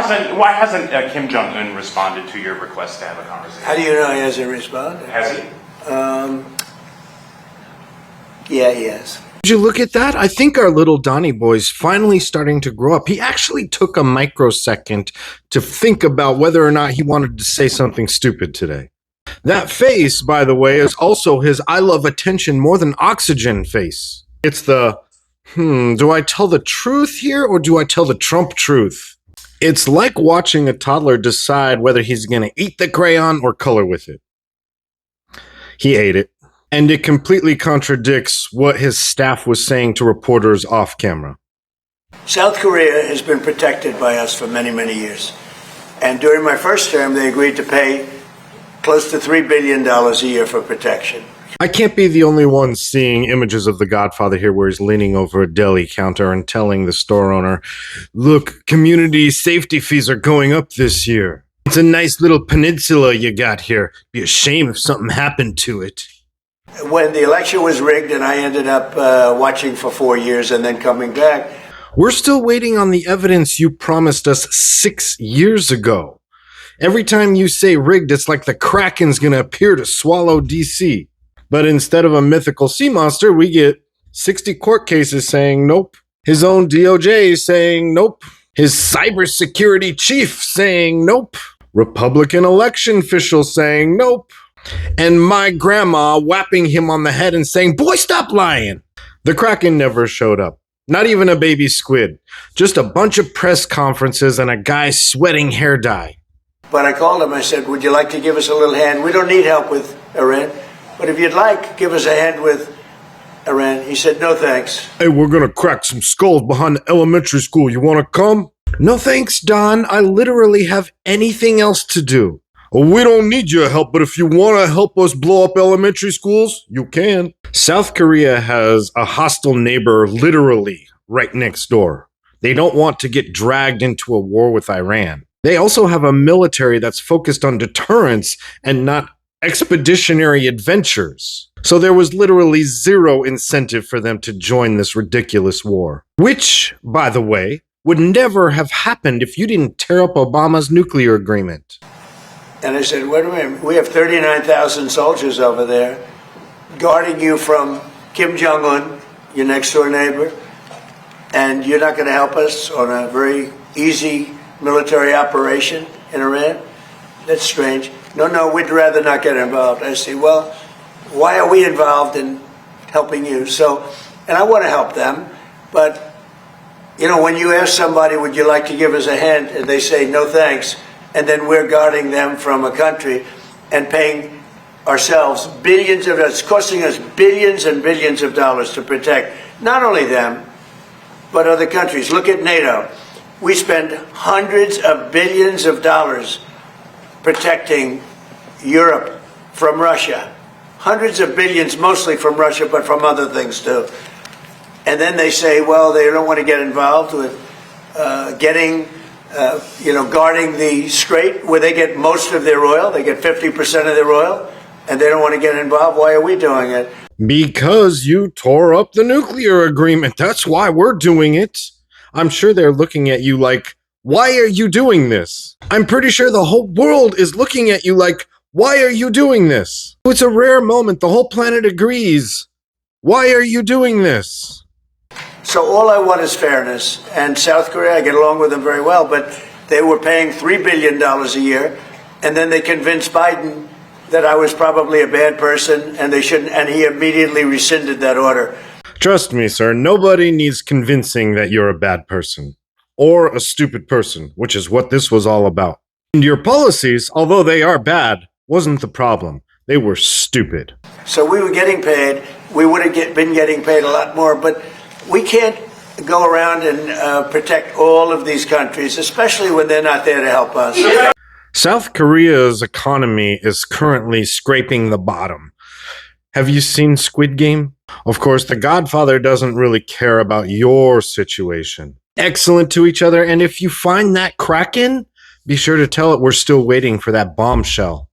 hasn't Kim Jong-un responded to your request to have a conversation? How do you know he hasn't responded? Has he? Yeah, he has. Did you look at that? I think our little Donnie boy's finally starting to grow up. He actually took a microsecond to think about whether or not he wanted to say something stupid today. That face, by the way, is also his I love attention more than oxygen face. It's the, do I tell the truth here or do I tell the Trump truth? It's like watching a toddler decide whether he's going to eat the crayon or color with it. He ate it. And it completely contradicts what his staff was saying to reporters off camera. South Korea has been protected by us for many, many years. And during my first term, they agreed to pay close to $3 billion a year for protection. I can't be the only one seeing images of the Godfather here where he's leaning over a deli counter and telling the store owner, look, community safety fees are going up this year. It's a nice little peninsula you got here. Be a shame if something happened to it. When the election was rigged and I ended up watching for 4 years and then coming back. We're still waiting on the evidence you promised us 6 years ago. Every time you say rigged, it's like the Kraken's gonna appear to swallow DC. But instead of a mythical sea monster, we get 60 court cases saying nope. His own DOJ saying nope. His cybersecurity chief saying nope. Republican election officials saying nope. And my grandma whapping him on the head and saying, boy, stop lying. The Kraken never showed up. Not even a baby squid. Just a bunch of press conferences and a guy sweating hair dye. But I called him. I said, would you like to give us a little hand? We don't need help with Iran. But if you'd like, give us a hand with Iran. He said, no, thanks. Hey, we're going to crack some skulls behind the elementary school. You want to come? No, thanks, Don. I literally have anything else to do. Well, we don't need your help, but if you want to help us blow up elementary schools, you can. South Korea has a hostile neighbor literally right next door. They don't want to get dragged into a war with Iran. They also have a military that's focused on deterrence and not expeditionary adventures. So there was literally zero incentive for them to join this ridiculous war. Which, by the way, would never have happened if you didn't tear up Obama's nuclear agreement. And I said, wait a minute, we have 39,000 soldiers over there guarding you from Kim Jong-un, your next door neighbor, and you're not going to help us on a very easy military operation in Iran? That's strange. No, we'd rather not get involved. I say, well, why are we involved in helping you? So, and I want to help them, but, you know, when you ask somebody, would you like to give us a hand, and they say, no thanks, and then we're guarding them from a country and paying ourselves billions of dollars. It's costing us billions and billions of dollars to protect not only them, but other countries. Look at NATO. We spend hundreds of billions of dollars protecting Europe from Russia. Hundreds of billions, mostly from Russia, but from other things too. And then they say, well, they don't want to get involved with guarding the Strait, where they get most of their oil. They get 50% of their oil, and they don't want to get involved. Why are we doing it? Because you tore up the nuclear agreement. That's why we're doing it. I'm sure they're looking at you like, why are you doing this? I'm pretty sure the whole world is looking at you like, why are you doing this? It's a rare moment. The whole planet agrees. Why are you doing this? So all I want is fairness. And South Korea, I get along with them very well, but they were paying $3 billion a year, and then they convinced Biden that I was probably a bad person and they shouldn't, and he immediately rescinded that order. Trust me, sir, nobody needs convincing that you're a bad person or a stupid person, which is what this was all about. And your policies, although they are bad, wasn't the problem. They were stupid. So we were getting paid. We would have been getting paid a lot more, but we can't go around and protect all of these countries, especially when they're not there to help us. South Korea's economy is currently scraping the bottom. Have you seen Squid Game? Of course, the Godfather doesn't really care about your situation. Excellent to each other, and if you find that Kraken, be sure to tell it we're still waiting for that bombshell.